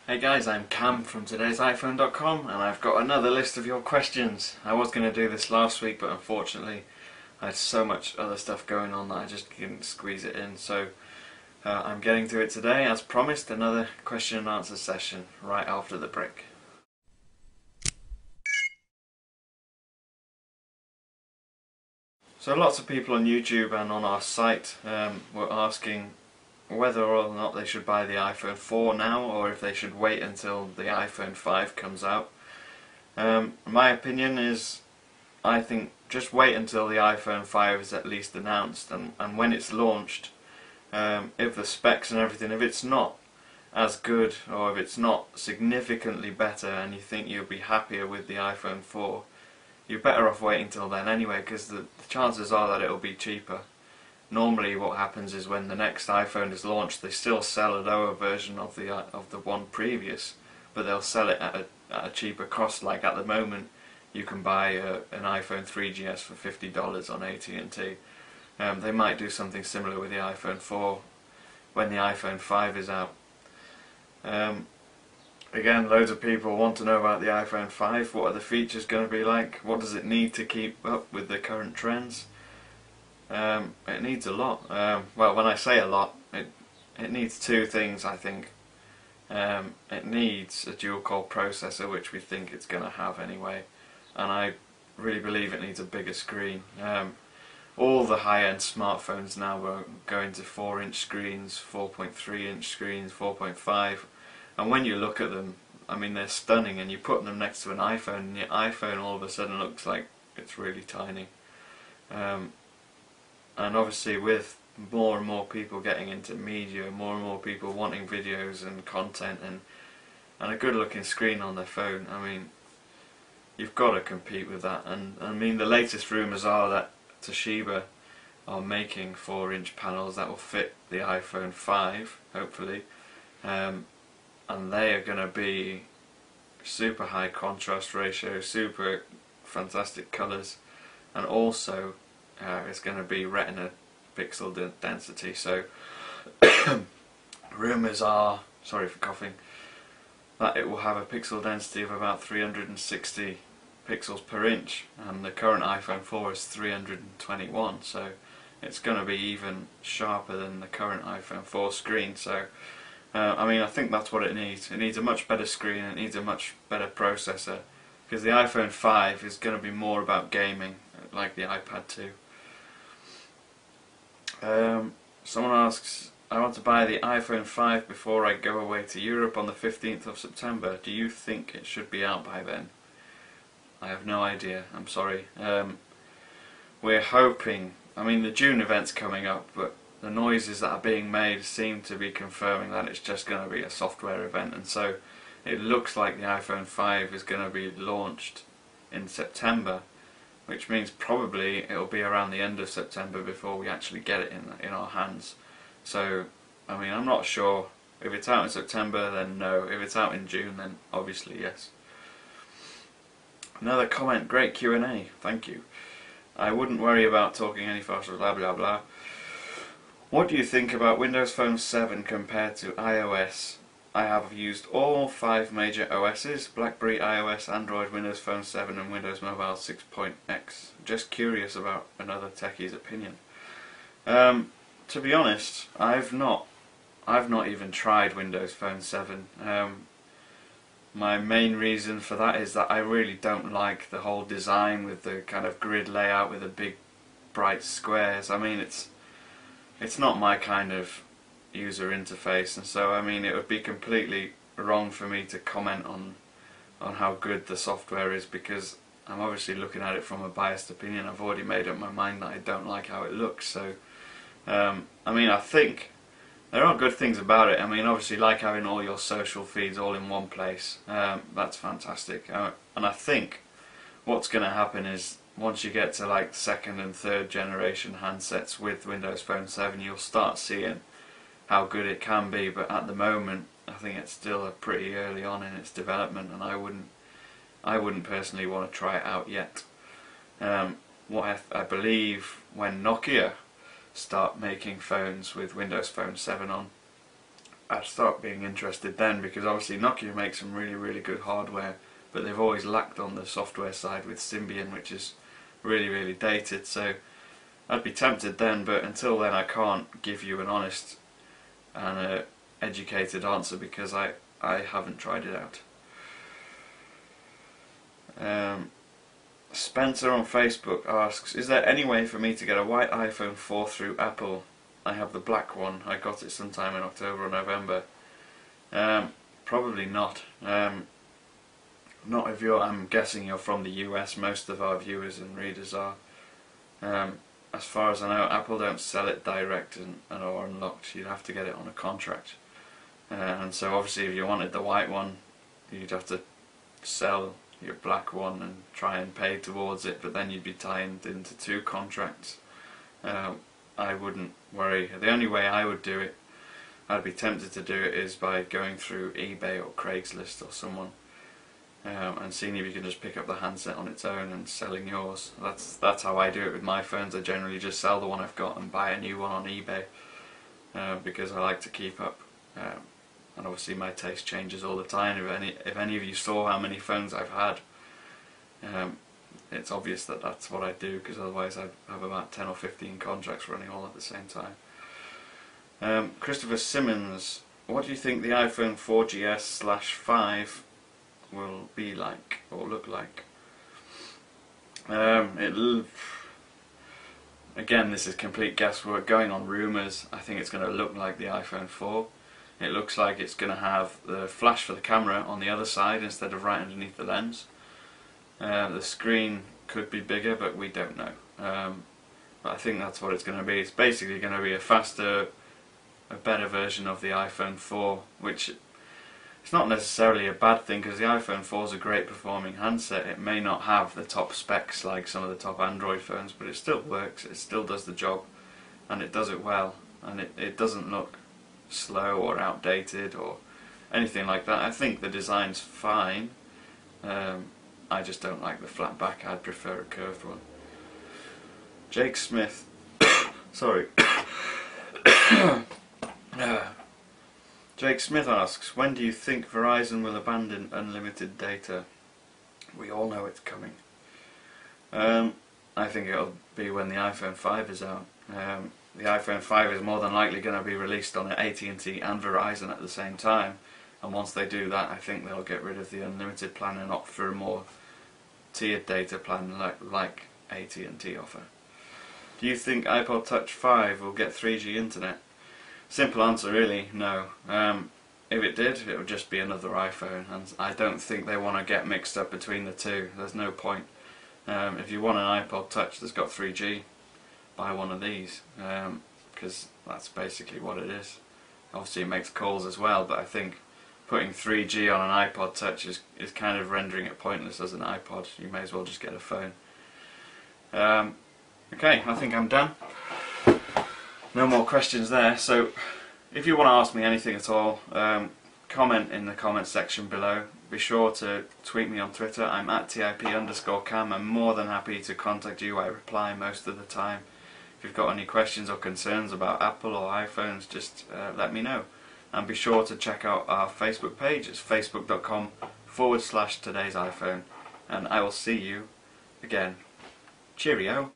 Hey guys, I'm Cam from today's iPhone.com and I've got another list of your questions. I was going to do this last week, but unfortunately I had so much other stuff going on that I just couldn't squeeze it in, so I'm getting to it today. As promised, another question and answer session right after the break. So lots of people on YouTube and on our site were asking whether or not they should buy the iPhone 4 now, or if they should wait until the iPhone 5 comes out. My opinion is, I think just wait until the iPhone 5 is at least announced, and when it's launched, if the specs and everything, if it's not as good or if it's not significantly better and you think you'll be happier with the iPhone 4, you're better off waiting till then anyway, because the chances are that it'll be cheaper. Normally what happens is when the next iPhone is launched, they still sell a lower version of the one previous, but they'll sell it at a cheaper cost. Like at the moment, you can buy an iPhone 3GS for $50 on AT&T. They might do something similar with the iPhone 4 when the iPhone 5 is out. Again, loads of people want to know about the iPhone 5. What are the features going to be like? What does it need to keep up with the current trends? It needs a lot. Well, when I say a lot, it needs two things, I think. It needs a dual-core processor, which we think it's going to have anyway, and I really believe it needs a bigger screen. All the high-end smartphones now are going to 4-inch screens, 4.3-inch screens, 4.5, and when you look at them, I mean, they're stunning, and you put them next to an iPhone, and your iPhone all of a sudden looks like it's really tiny. And obviously with more and more people getting into media, more and more people wanting videos and content and a good looking screen on their phone, I mean, you've got to compete with that. And I mean, the latest rumours are that Toshiba are making 4-inch panels that will fit the iPhone 5, hopefully, and they are going to be super high contrast ratio, super fantastic colours, and also it's going to be retina pixel density. So rumours are, sorry for coughing, that it will have a pixel density of about 360 pixels per inch, and the current iPhone 4 is 321, so it's going to be even sharper than the current iPhone 4 screen. So I mean, I think that's what it needs. It needs a much better screen, it needs a much better processor, because the iPhone 5 is going to be more about gaming, like the iPad 2. Someone asks, I want to buy the iPhone 5 before I go away to Europe on the 15th of September. Do you think it should be out by then? I have no idea, I'm sorry. We're hoping, I mean, the June event's coming up, but the noises that are being made seem to be confirming that it's just going to be a software event, and so it looks like the iPhone 5 is going to be launched in September, which means probably it'll be around the end of September before we actually get it in our hands. So, I mean, I'm not sure. If it's out in September, then no. If it's out in June, then obviously yes. Another comment, great Q&A, thank you. I wouldn't worry about talking any faster, blah blah blah. What do you think about Windows Phone 7 compared to iOS? I have used all 5 major OSs, BlackBerry, iOS, Android, Windows Phone 7 and Windows Mobile 6.x. Just curious about another techie's opinion. To be honest, I've not even tried Windows Phone 7. My main reason for that is that I really don't like the whole design with the kind of grid layout with the big bright squares. I mean, it's not my kind of user interface, and so I mean, it would be completely wrong for me to comment on how good the software is, because I'm obviously looking at it from a biased opinion. I've already made up my mind that I don't like how it looks. So I mean, I think there are good things about it. I mean, obviously, like having all your social feeds all in one place, that's fantastic. And I think what's going to happen is, once you get to like 2nd and 3rd generation handsets with Windows Phone 7, you'll start seeing how good it can be. But at the moment, I think it's still pretty early on in its development, and I wouldn't personally want to try it out yet. What I believe, when Nokia start making phones with Windows Phone 7 on, I'd start being interested then, because obviously Nokia makes some really good hardware, but they've always lacked on the software side with Symbian, which is really dated. So I'd be tempted then, but until then I can't give you an honest and educated answer because I haven't tried it out. Spencer on Facebook asks, is there any way for me to get a white iPhone 4 through Apple? I have the black one. I got it sometime in October or November. Probably not. Not if you're, I'm guessing you're from the US. Most of our viewers and readers are. As far as I know, Apple don't sell it direct or unlocked. You'd have to get it on a contract. And so obviously if you wanted the white one, you'd have to sell your black one and try and pay towards it, but then you'd be tied into two contracts. I wouldn't worry. The only way I would do it, I'd be tempted to do it, is by going through eBay or Craigslist or someone and seeing if you can just pick up the handset on its own and selling yours. That's how I do it with my phones. I generally just sell the one I've got and buy a new one on eBay because I like to keep up. And obviously my taste changes all the time. If any of you saw how many phones I've had, it's obvious that that's what I do, because otherwise I'd have about 10 or 15 contracts running all at the same time. Christopher Simmons, what do you think the iPhone 4GS/5 will be like, or look like? Again, this is complete guesswork, going on rumours. I think it's going to look like the iPhone 4. It looks like it's going to have the flash for the camera on the other side instead of right underneath the lens. The screen could be bigger, but we don't know. But I think that's what it's going to be. It's basically going to be a faster, a better version of the iPhone 4, which it's not necessarily a bad thing, because the iPhone 4 is a great performing handset. It may not have the top specs like some of the top Android phones, but it still works, it still does the job, and it does it well, and it doesn't look slow or outdated or anything like that. I think the design's fine. I just don't like the flat back. I'd prefer a curved one. Jake Smith sorry Jake Smith asks, when do you think Verizon will abandon unlimited data? We all know it's coming. I think it'll be when the iPhone 5 is out. The iPhone 5 is more than likely going to be released on AT&T and Verizon at the same time, and once they do that, I think they'll get rid of the unlimited plan and opt for a more tiered data plan like AT&T offer. Do you think iPod Touch 5 will get 3G internet? Simple answer really, no. If it did, it would just be another iPhone, and I don't think they want to get mixed up between the two. There's no point. If you want an iPod Touch that's got 3G, buy one of these, because that's basically what it is. Obviously it makes calls as well, but I think putting 3G on an iPod Touch is kind of rendering it pointless as an iPod. You may as well just get a phone. Okay, I think I'm done. No more questions there, so if you want to ask me anything at all, comment in the comments section below. Be sure to tweet me on Twitter. I'm at @TIP_Cam. I'm more than happy to contact you. I reply most of the time. If you've got any questions or concerns about Apple or iPhones, just let me know. And be sure to check out our Facebook page. It's facebook.com/today'siphone. And I will see you again. Cheerio.